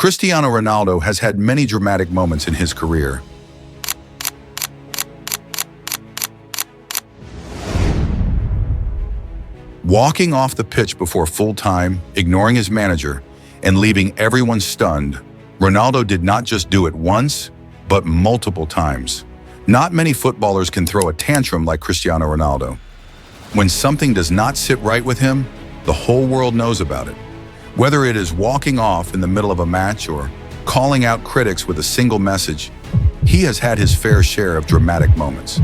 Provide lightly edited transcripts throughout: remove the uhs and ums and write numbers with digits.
Cristiano Ronaldo has had many dramatic moments in his career. Walking off the pitch before full time, ignoring his manager, and leaving everyone stunned, Ronaldo did not just do it once, but multiple times. Not many footballers can throw a tantrum like Cristiano Ronaldo. When something does not sit right with him, the whole world knows about it. Whether it is walking off in the middle of a match or calling out critics with a single message, he has had his fair share of dramatic moments.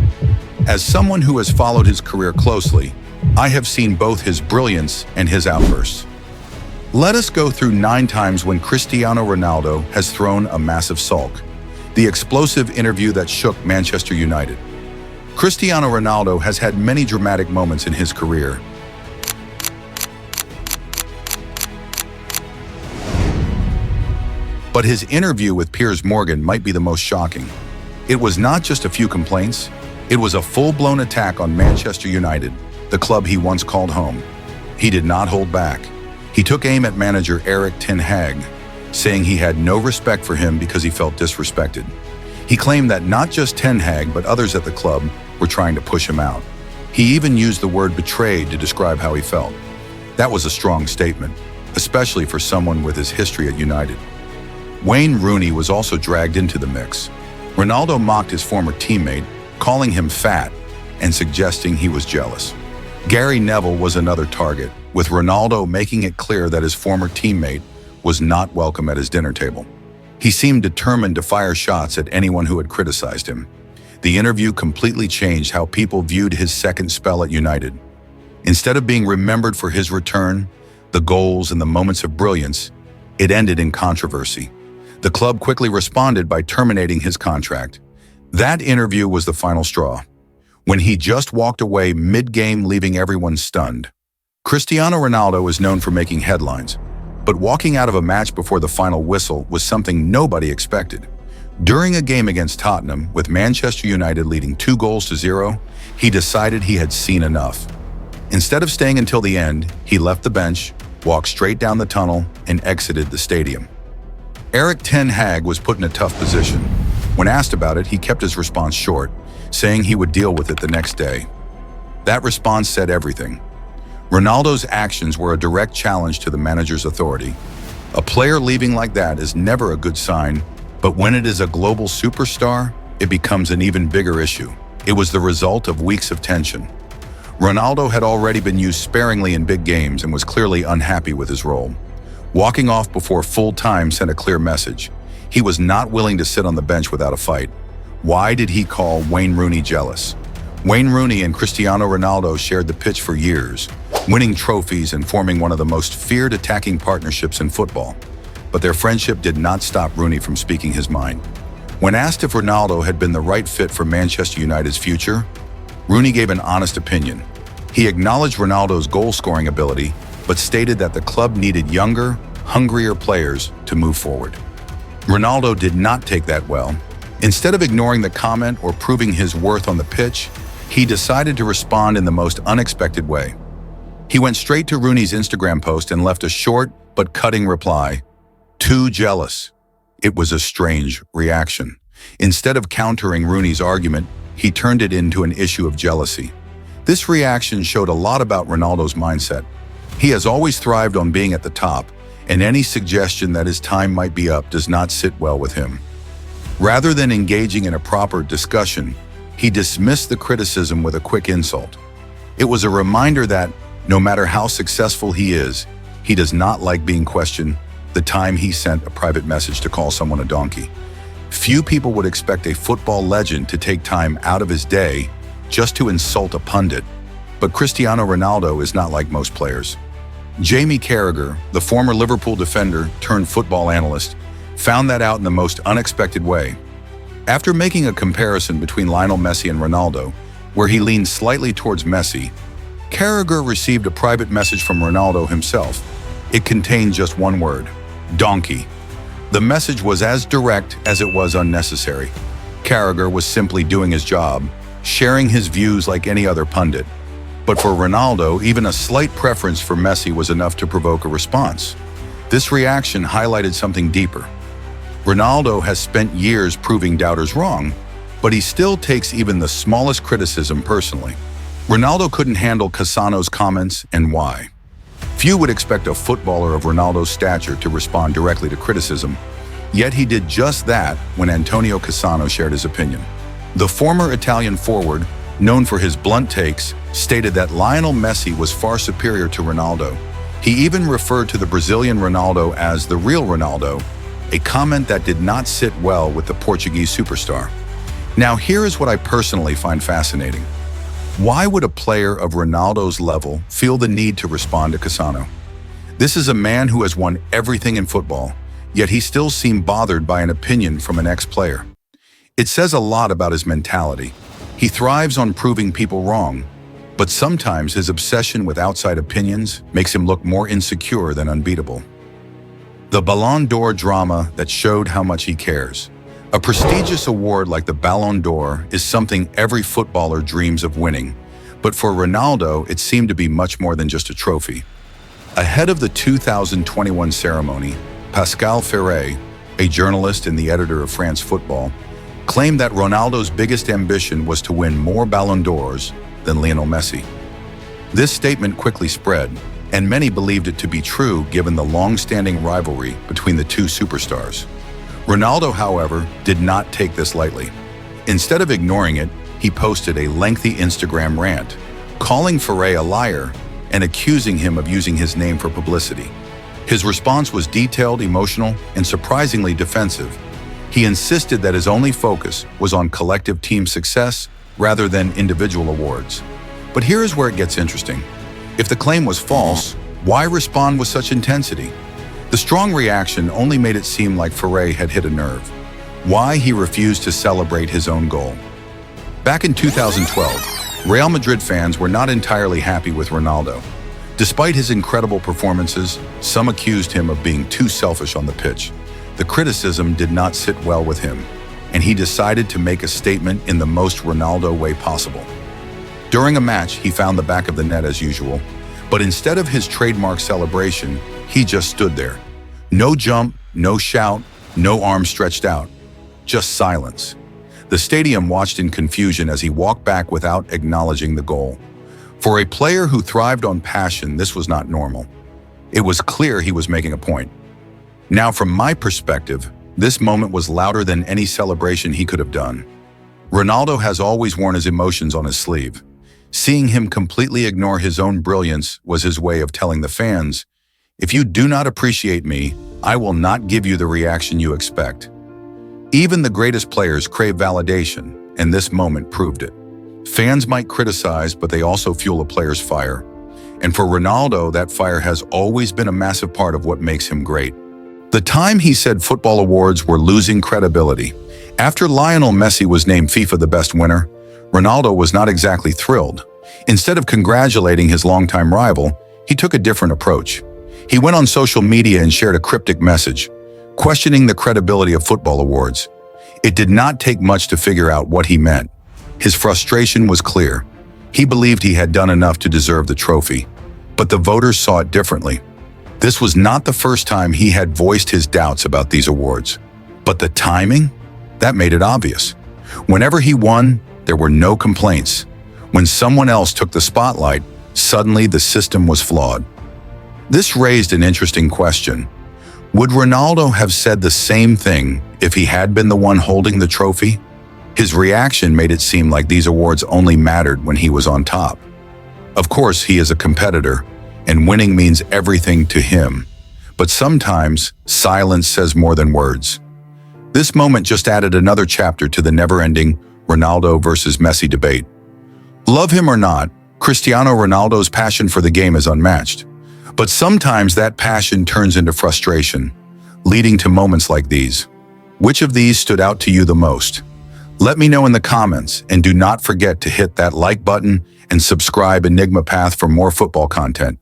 As someone who has followed his career closely, I have seen both his brilliance and his outbursts. Let us go through 9 times when Cristiano Ronaldo has thrown a massive sulk. The explosive interview that shook Manchester United. Cristiano Ronaldo has had many dramatic moments in his career. But his interview with Piers Morgan might be the most shocking. It was not just a few complaints, it was a full-blown attack on Manchester United, the club he once called home. He did not hold back. He took aim at manager Erik Ten Hag, saying he had no respect for him because he felt disrespected. He claimed that not just Ten Hag, but others at the club were trying to push him out. He even used the word betrayed to describe how he felt. That was a strong statement, especially for someone with his history at United. Wayne Rooney was also dragged into the mix. Ronaldo mocked his former teammate, calling him fat and suggesting he was jealous. Gary Neville was another target, with Ronaldo making it clear that his former teammate was not welcome at his dinner table. He seemed determined to fire shots at anyone who had criticized him. The interview completely changed how people viewed his second spell at United. Instead of being remembered for his return, the goals and the moments of brilliance, it ended in controversy. The club quickly responded by terminating his contract. That interview was the final straw, when he just walked away mid-game, leaving everyone stunned. Cristiano Ronaldo is known for making headlines, but walking out of a match before the final whistle was something nobody expected. During a game against Tottenham, with Manchester United leading 2-0, he decided he had seen enough. Instead of staying until the end, he left the bench, walked straight down the tunnel, and exited the stadium. Erik Ten Hag was put in a tough position. When asked about it, he kept his response short, saying he would deal with it the next day. That response said everything. Ronaldo's actions were a direct challenge to the manager's authority. A player leaving like that is never a good sign, but when it is a global superstar, it becomes an even bigger issue. It was the result of weeks of tension. Ronaldo had already been used sparingly in big games and was clearly unhappy with his role. Walking off before full time sent a clear message. He was not willing to sit on the bench without a fight. Why did he call Wayne Rooney jealous? Wayne Rooney and Cristiano Ronaldo shared the pitch for years, winning trophies and forming one of the most feared attacking partnerships in football. But their friendship did not stop Rooney from speaking his mind. When asked if Ronaldo had been the right fit for Manchester United's future, Rooney gave an honest opinion. He acknowledged Ronaldo's goal-scoring ability, but stated that the club needed younger, hungrier players to move forward. Ronaldo did not take that well. Instead of ignoring the comment or proving his worth on the pitch, he decided to respond in the most unexpected way. He went straight to Rooney's Instagram post and left a short but cutting reply. "Too jealous." It was a strange reaction. Instead of countering Rooney's argument, he turned it into an issue of jealousy. This reaction showed a lot about Ronaldo's mindset. He has always thrived on being at the top, and any suggestion that his time might be up does not sit well with him. Rather than engaging in a proper discussion, he dismissed the criticism with a quick insult. It was a reminder that, no matter how successful he is, he does not like being questioned. The time he sent a private message to call someone a donkey. Few people would expect a football legend to take time out of his day just to insult a pundit, but Cristiano Ronaldo is not like most players. Jamie Carragher, the former Liverpool defender turned football analyst, found that out in the most unexpected way. After making a comparison between Lionel Messi and Ronaldo, where he leaned slightly towards Messi, Carragher received a private message from Ronaldo himself. It contained just one word: donkey. The message was as direct as it was unnecessary. Carragher was simply doing his job, sharing his views like any other pundit. But for Ronaldo, even a slight preference for Messi was enough to provoke a response. This reaction highlighted something deeper. Ronaldo has spent years proving doubters wrong, but he still takes even the smallest criticism personally. Ronaldo couldn't handle Cassano's comments, and why? Few would expect a footballer of Ronaldo's stature to respond directly to criticism, yet he did just that when Antonio Cassano shared his opinion. The former Italian forward, known for his blunt takes, stated that Lionel Messi was far superior to Ronaldo. He even referred to the Brazilian Ronaldo as the real Ronaldo, a comment that did not sit well with the Portuguese superstar. Now here is what I personally find fascinating. Why would a player of Ronaldo's level feel the need to respond to Cassano? This is a man who has won everything in football, yet he still seemed bothered by an opinion from an ex-player. It says a lot about his mentality. He thrives on proving people wrong, but sometimes his obsession with outside opinions makes him look more insecure than unbeatable. The Ballon d'Or drama that showed how much he cares. A prestigious award like the Ballon d'Or is something every footballer dreams of winning, but for Ronaldo, it seemed to be much more than just a trophy. Ahead of the 2021 ceremony, Pascal Ferret, a journalist and the editor of France Football, claimed that Ronaldo's biggest ambition was to win more Ballon d'Ors than Lionel Messi. This statement quickly spread, and many believed it to be true given the long-standing rivalry between the two superstars. Ronaldo, however, did not take this lightly. Instead of ignoring it, he posted a lengthy Instagram rant, calling Ferret a liar and accusing him of using his name for publicity. His response was detailed, emotional, and surprisingly defensive. He insisted that his only focus was on collective team success rather than individual awards. But here is where it gets interesting. If the claim was false, why respond with such intensity? The strong reaction only made it seem like Ferret had hit a nerve. Why he refused to celebrate his own goal? Back in 2012, Real Madrid fans were not entirely happy with Ronaldo. Despite his incredible performances, some accused him of being too selfish on the pitch. The criticism did not sit well with him, and he decided to make a statement in the most Ronaldo way possible. During a match, he found the back of the net as usual, but instead of his trademark celebration, he just stood there. No jump, no shout, no arms stretched out, just silence. The stadium watched in confusion as he walked back without acknowledging the goal. For a player who thrived on passion, this was not normal. It was clear he was making a point. Now, from my perspective, this moment was louder than any celebration he could have done. Ronaldo has always worn his emotions on his sleeve. Seeing him completely ignore his own brilliance was his way of telling the fans, "If you do not appreciate me, I will not give you the reaction you expect." Even the greatest players crave validation, and this moment proved it. Fans might criticize, but they also fuel a player's fire. And for Ronaldo, that fire has always been a massive part of what makes him great. The time he said football awards were losing credibility. After Lionel Messi was named FIFA the best winner, Ronaldo was not exactly thrilled. Instead of congratulating his longtime rival, he took a different approach. He went on social media and shared a cryptic message, questioning the credibility of football awards. It did not take much to figure out what he meant. His frustration was clear. He believed he had done enough to deserve the trophy, but the voters saw it differently. This was not the first time he had voiced his doubts about these awards. But the timing? That made it obvious. Whenever he won, there were no complaints. When someone else took the spotlight, suddenly the system was flawed. This raised an interesting question. Would Ronaldo have said the same thing if he had been the one holding the trophy? His reaction made it seem like these awards only mattered when he was on top. Of course, he is a competitor, and winning means everything to him. But sometimes, silence says more than words. This moment just added another chapter to the never-ending Ronaldo versus Messi debate. Love him or not, Cristiano Ronaldo's passion for the game is unmatched. But sometimes that passion turns into frustration, leading to moments like these. Which of these stood out to you the most? Let me know in the comments, and do not forget to hit that like button and subscribe Enigma Path for more football content.